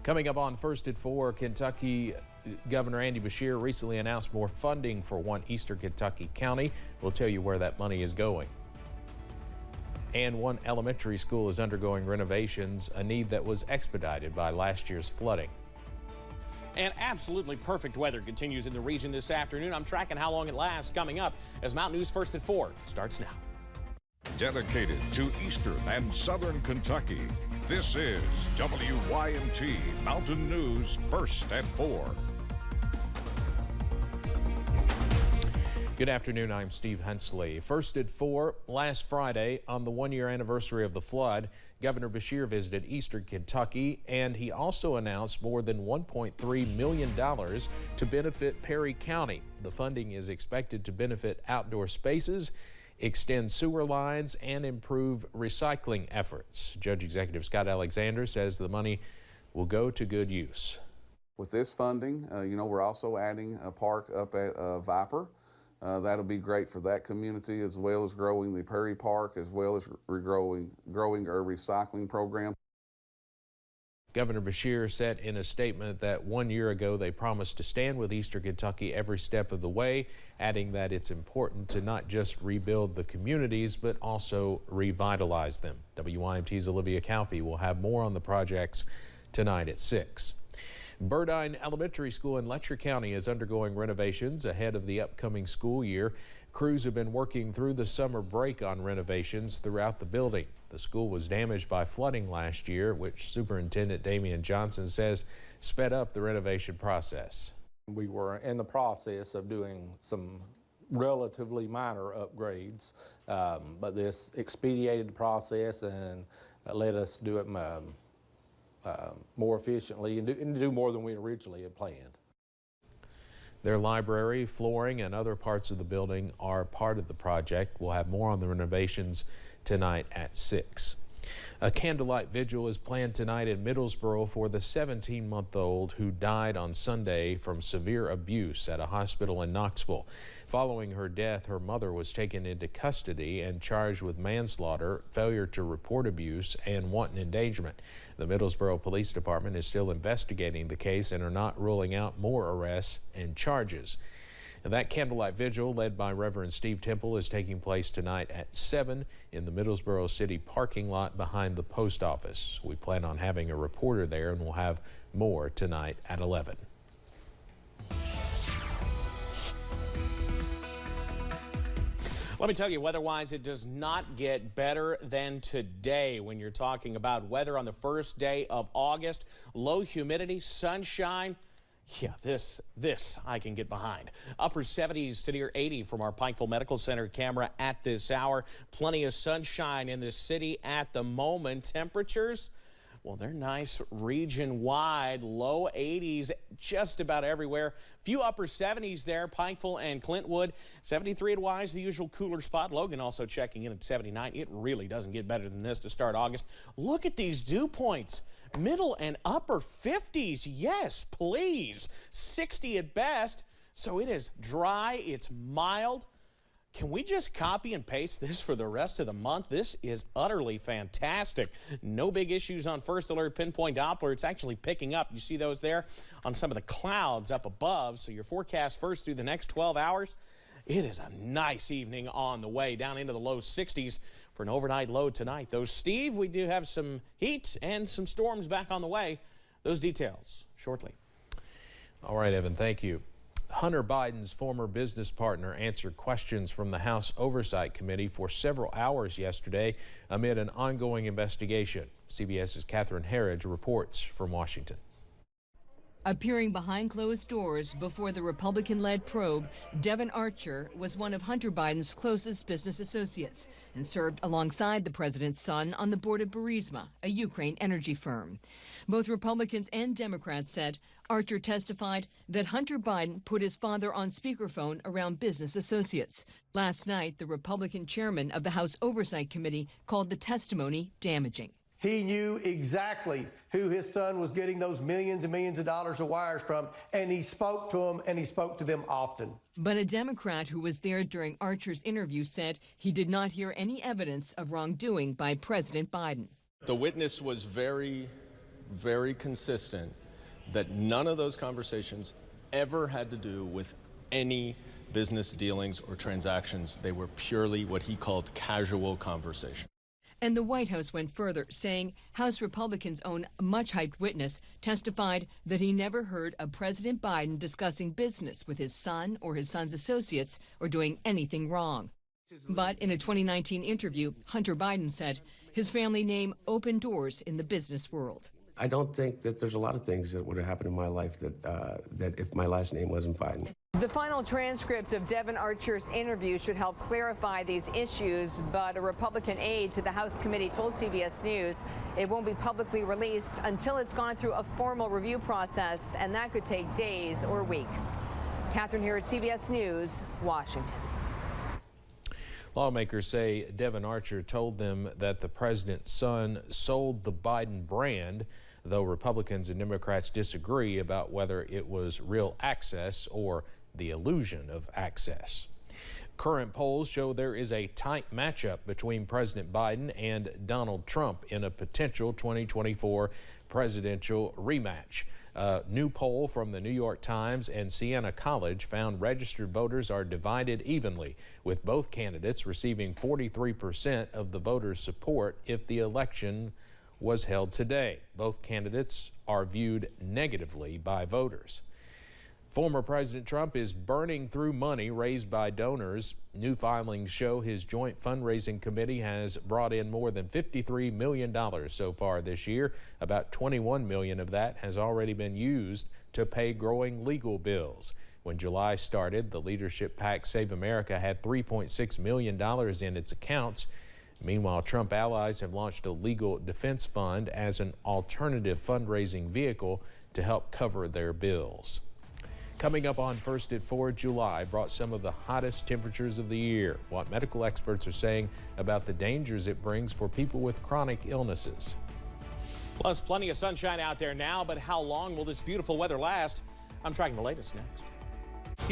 Coming up on First at 4, Kentucky Governor Andy Beshear recently announced more funding for one Eastern Kentucky county. We'll tell you where that money is going. And one elementary school is undergoing renovations, a need that was expedited by last year's flooding. And absolutely perfect weather continues in the region this afternoon. I'm tracking how long it lasts coming up as Mountain News First at 4 starts now. Dedicated to Eastern and Southern Kentucky, this is WYMT Mountain News First at 4. Good afternoon, I'm Steve Hensley. First at 4, last Friday, on the one-year anniversary of the flood, Governor Beshear visited Eastern Kentucky, and he also announced more than $1.3 million to benefit Perry County. The funding is expected to benefit outdoor spaces, extend sewer lines, and improve recycling efforts. Judge Executive Scott Alexander says the money will go to good use. With this funding, we're also adding a park up at Viper. That'll be great for that community, as well as growing the Perry Park, as well as growing our recycling program. Governor Beshear said in a statement that 1 year ago they promised to stand with Eastern Kentucky every step of the way, adding that it's important to not just rebuild the communities, but also revitalize them. WYMT's Olivia Calfee will have more on the projects tonight at 6. Burdine Elementary School in Letcher County is undergoing renovations ahead of the upcoming school year. Crews have been working through the summer break on renovations throughout the building. The school was damaged by flooding last year, which Superintendent Damian Johnson says sped up the renovation process. We were in the process of doing some relatively minor upgrades, but this expedited the process and let us do it more efficiently and do more than we originally had planned. Their library, flooring, and other parts of the building are part of the project. We'll have more on the renovations tonight at 6. A candlelight vigil is planned tonight in Middlesboro for the 17-month-old who died on Sunday from severe abuse at a hospital in Knoxville. Following her death, her mother was taken into custody and charged with manslaughter, failure to report abuse, and wanton endangerment. The Middlesboro Police Department is still investigating the case and are not ruling out more arrests and charges. And that candlelight vigil, led by Reverend Steve Temple, is taking place tonight at 7 in the Middlesboro City parking lot behind the post office. We plan on having a reporter there, and we'll have more tonight at 11. Let me tell you, weather-wise, it does not get better than today when you're talking about weather on the first day of August. Low humidity, sunshine. Yeah, this I can get behind. Upper 70s to near 80 from our Pikeville Medical Center camera at this hour. Plenty of sunshine in the city at the moment. Temperatures, well, they're nice region-wide. Low 80s just about everywhere. Few upper 70s there, Pikeville and Clintwood. 73 at Wise, the usual cooler spot. Logan also checking in at 79. It really doesn't get better than this to start August. Look at these dew points. Middle and upper 50s. Yes, please. 60 at best. So it is dry. It's mild. Can we just copy and paste this for the rest of the month? This is utterly fantastic. No big issues on First Alert Pinpoint Doppler. It's actually picking up. You see those there on some of the clouds up above. So your forecast first through the next 12 hours. It is a nice evening on the way down into the low 60s for an overnight low tonight. Though, Steve, we do have some heat and some storms back on the way. Those details shortly. All right, Evan, thank you. Hunter Biden's former business partner answered questions from the House Oversight Committee for several hours yesterday amid an ongoing investigation. CBS's Catherine Herridge reports from Washington. Appearing behind closed doors before the Republican-led probe, Devon Archer was one of Hunter Biden's closest business associates and served alongside the president's son on the board of Burisma, a Ukraine energy firm. Both Republicans and Democrats said Archer testified that Hunter Biden put his father on speakerphone around business associates. Last night, the Republican chairman of the House Oversight Committee called the testimony damaging. He knew exactly who his son was getting those millions and millions of dollars of wires from, and he spoke to them, and he spoke to them often. But a Democrat who was there during Archer's interview said he did not hear any evidence of wrongdoing by President Biden. The witness was very very consistent that none of those conversations ever had to do with any business dealings or transactions. They were purely what he called casual conversation. And the White House went further, saying House Republicans' own much-hyped witness testified that he never heard of President Biden discussing business with his son or his son's associates or doing anything wrong. But in a 2019 interview, Hunter Biden said his family name opened doors in the business world. I don't think that there's a lot of things that would have happened in my life that if my last name wasn't Biden. The final transcript of Devon Archer's interview should help clarify these issues, but a Republican aide to the House committee told CBS News it won't be publicly released until it's gone through a formal review process, and that could take days or weeks. Catherine here at CBS News, Washington. Lawmakers say Devon Archer told them that the president's son sold the Biden brand, though Republicans and Democrats disagree about whether it was real access or the illusion of access. Current polls show there is a tight matchup between President Biden and Donald Trump in a potential 2024 presidential rematch. A new poll from the New York Times and Siena College found registered voters are divided evenly, with both candidates receiving 43% of the voters' support if the election was held today. Both candidates are viewed negatively by voters. Former President Trump is burning through money raised by donors. New filings show his joint fundraising committee has brought in more than $53 million so far this year. About $21 million of that has already been used to pay growing legal bills. When July started, the leadership PAC Save America had $3.6 million in its accounts. Meanwhile, Trump allies have launched a legal defense fund as an alternative fundraising vehicle to help cover their bills. Coming up on First at 4, July brought some of the hottest temperatures of the year. What medical experts are saying about the dangers it brings for people with chronic illnesses. Plus, plenty of sunshine out there now, but how long will this beautiful weather last? I'm tracking the latest next.